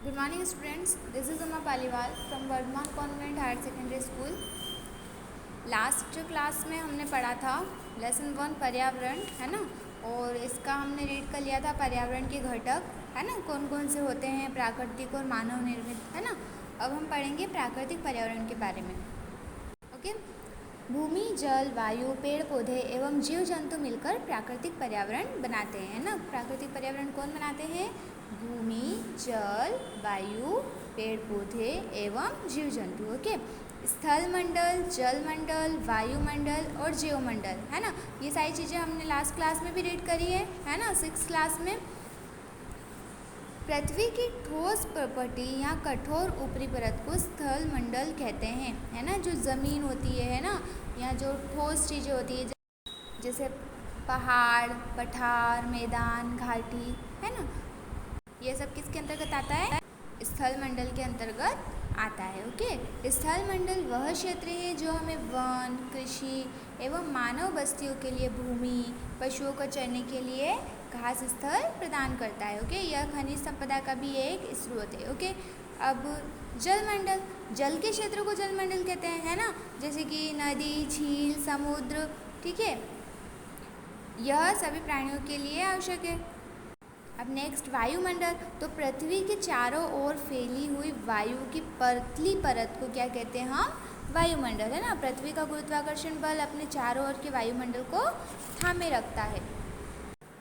Good morning students, this is Uma Paliwal from Vardhaman Convent Higher Secondary School। Last class में हमने पढ़ा था lesson 1 पर्यावरण, है ना। और इसका हमने रीड कर लिया था पर्यावरण के घटक, है ना, कौन कौन से होते हैं, प्राकृतिक और मानव निर्मित, है ना। अब हम पढ़ेंगे प्राकृतिक पर्यावरण के बारे में। ओके, भूमि, जल, वायु, पेड़ पौधे एवं जीव जंतु मिलकर प्राकृतिक पर्यावरण बनाते हैं, ना। प्राकृतिक पर्यावरण कौन बनाते हैं? भूमि, जल, वायु, पेड़ पौधे एवं जीव जंतु। ओके, स्थल मंडल, जल मंडल, वायुमंडल और जीवमंडल, है ना। ये सारी चीज़ें हमने लास्ट क्लास में भी रीड करी है ना, 6th क्लास में। पृथ्वी की ठोस प्रॉपर्टी या कठोर ऊपरी परत को स्थल मंडल कहते हैं, है ना। जो ज़मीन होती है ना, या जो ठोस चीज़ें होती है जैसे पहाड़, पठार, मैदान, घाटी, है ना, ये सब किसके अंतर्गत आता है? स्थल मंडल के अंतर्गत आता है। ओके, स्थल मंडल वह क्षेत्र है जो हमें वन, कृषि एवं मानव बस्तियों के लिए भूमि, पशुओं को चरने के लिए घास स्थल प्रदान करता है। ओके, यह खनिज संपदा का भी एक स्रोत है। ओके, अब जल मंडल, जल के क्षेत्र को जल मंडल कहते हैं, है ना, जैसे कि नदी, झील, समुद्र, ठीक है, यह सभी प्राणियों के लिए आवश्यक है। अब नेक्स्ट वायुमंडल, तो पृथ्वी के चारों ओर फैली हुई वायु की पतली परत को क्या कहते हैं हम? वायुमंडल, है ना। पृथ्वी का गुरुत्वाकर्षण बल अपने चारों ओर के वायुमंडल को थामे रखता है।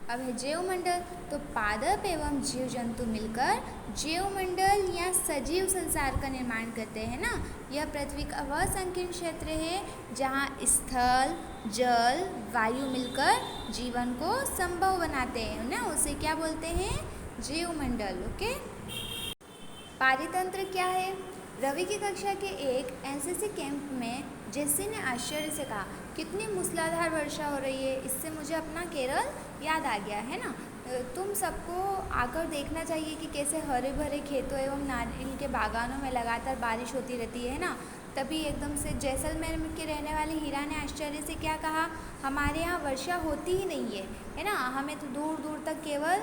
अब है जीवमंडल, तो पादप एवं जीव जंतु मिलकर जीवमंडल या सजीव संसार का निर्माण करते हैं, ना। यह पृथ्वी का वह संकीर्ण क्षेत्र है जहाँ स्थल, जल, वायु मिलकर जीवन को संभव बनाते हैं, ना। उसे क्या बोलते हैं? जीवमंडल। ओके, पारितंत्र क्या है? रवि की कक्षा के एक एनसीसी कैंप में जेसी ने आश्चर्य से कहा, कितनी मूसलाधार वर्षा हो रही है, इससे मुझे अपना केरल याद आ गया, है ना। तुम सबको आकर देखना चाहिए कि कैसे हरे भरे खेतों एवं नारियल के बागानों में लगातार बारिश होती रहती है ना। तभी एकदम से जैसलमेर के रहने वाली हीरा ने आश्चर्य से क्या कहा, हमारे यहाँ वर्षा होती ही नहीं है ना। हमें तो दूर दूर तक केवल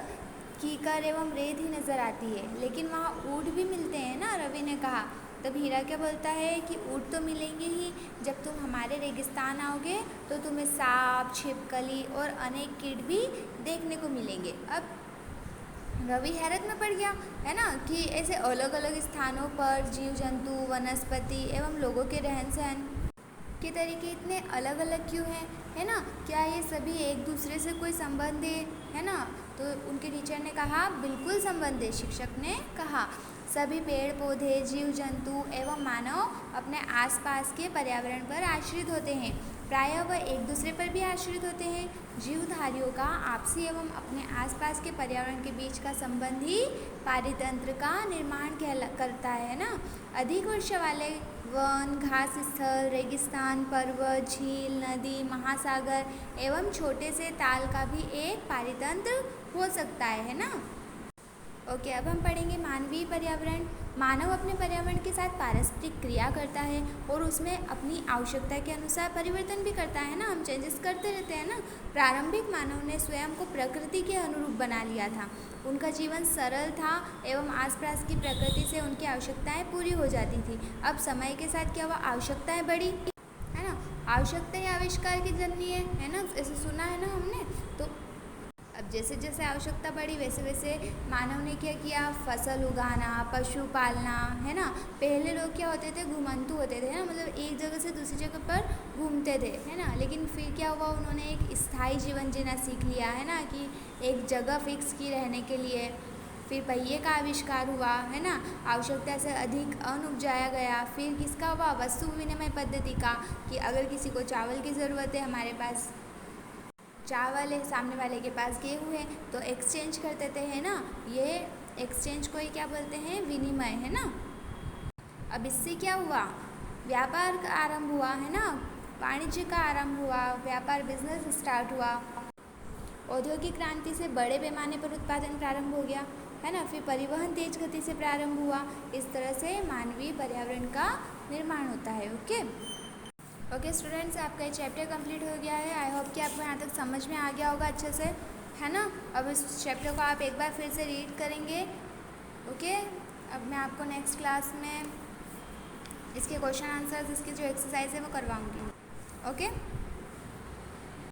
कीकर एवं रेत ही नज़र आती है, लेकिन वहाँ ऊँट भी मिलते हैं ना, रवि ने कहा। तब हीरा क्या बोलता है कि ऊँट तो मिलेंगे ही, जब तुम हमारे रेगिस्तान आओगे तो तुम्हें सांप, छिपकली और अनेक कीट भी देखने को मिलेंगे। अब रवि हैरत में पड़ गया, है ना, कि ऐसे अलग अलग स्थानों पर जीव जंतु, वनस्पति एवं लोगों के रहन सहन के तरीके इतने अलग अलग क्यों हैं, है ना। क्या ये सभी एक दूसरे से कोई संबंध है ना। तो उनके टीचर ने कहा बिल्कुल संबंध है। शिक्षक ने कहा सभी पेड़ पौधे, जीव जंतु एवं मानव अपने आसपास के पर्यावरण पर आश्रित होते हैं। प्रायः वह एक दूसरे पर भी आश्रित होते हैं। जीवधारियों का आपसी एवं अपने आसपास के पर्यावरण के बीच का संबंध ही पारितंत्र का निर्माण करता है ना। अधिक वर्षा वाले वन, घास स्थल, रेगिस्तान, पर्वत, झील, नदी, महासागर एवं छोटे से ताल का भी एक पारितंत्र हो सकता है ना। ओके, अब हम पढ़ेंगे मानवीय पर्यावरण। मानव अपने पर्यावरण के साथ पारस्परिक क्रिया करता है और उसमें अपनी आवश्यकता के अनुसार परिवर्तन भी करता है ना। हम चेंजेस करते रहते हैं ना। प्रारंभिक मानव ने स्वयं को प्रकृति के अनुरूप बना लिया था। उनका जीवन सरल था एवं आसपास की प्रकृति से उनकी आवश्यकताएं पूरी हो जाती थी। अब समय के साथ क्या हुआ? आवश्यकताएं बढ़ी, है ना। आवश्यकता ही आविष्कार की जननी है ना, ऐसे सुना है ना हमने। तो अब जैसे जैसे आवश्यकता बढ़ी वैसे वैसे मानव ने क्या किया? फसल उगाना, पशु पालना, है ना। पहले लोग क्या होते थे? घुमंतु होते थे ना, मतलब एक जगह से दूसरी जगह पर घूमते थे, है ना। लेकिन फिर क्या हुआ? उन्होंने एक स्थायी जीवन जीना सीख लिया, है ना, कि एक जगह फिक्स की रहने के लिए। फिर पहिए का आविष्कार हुआ, है ना। आवश्यकता से अधिक अन्न उपजाया गया। फिर किसका हुआ? वस्तु विनिमय पद्धति का, कि अगर किसी को चावल की ज़रूरत है, हमारे पास चावल है, सामने वाले के पास गेहूँ है, तो एक्सचेंज करते थे, है ना। ये एक्सचेंज को ही क्या बोलते हैं? विनिमय, है ना। अब इससे क्या हुआ? व्यापार का आरंभ हुआ, है ना। वाणिज्य का आरंभ हुआ, व्यापार बिजनेस स्टार्ट हुआ। औद्योगिक क्रांति से बड़े पैमाने पर उत्पादन प्रारंभ हो गया, है ना। फिर परिवहन तेज गति से प्रारंभ हुआ। इस तरह से मानवीय पर्यावरण का निर्माण होता है। ओके स्टूडेंट्स, आपका ये चैप्टर कंप्लीट हो गया है। आई होप कि आपको यहाँ तक समझ में आ गया होगा अच्छे से, है ना। अब इस चैप्टर को आप एक बार फिर से रीड करेंगे। ओके, अब मैं आपको नेक्स्ट क्लास में इसके क्वेश्चन आंसर्स, इसकी जो एक्सरसाइज है वो करवाऊँगी। ओके।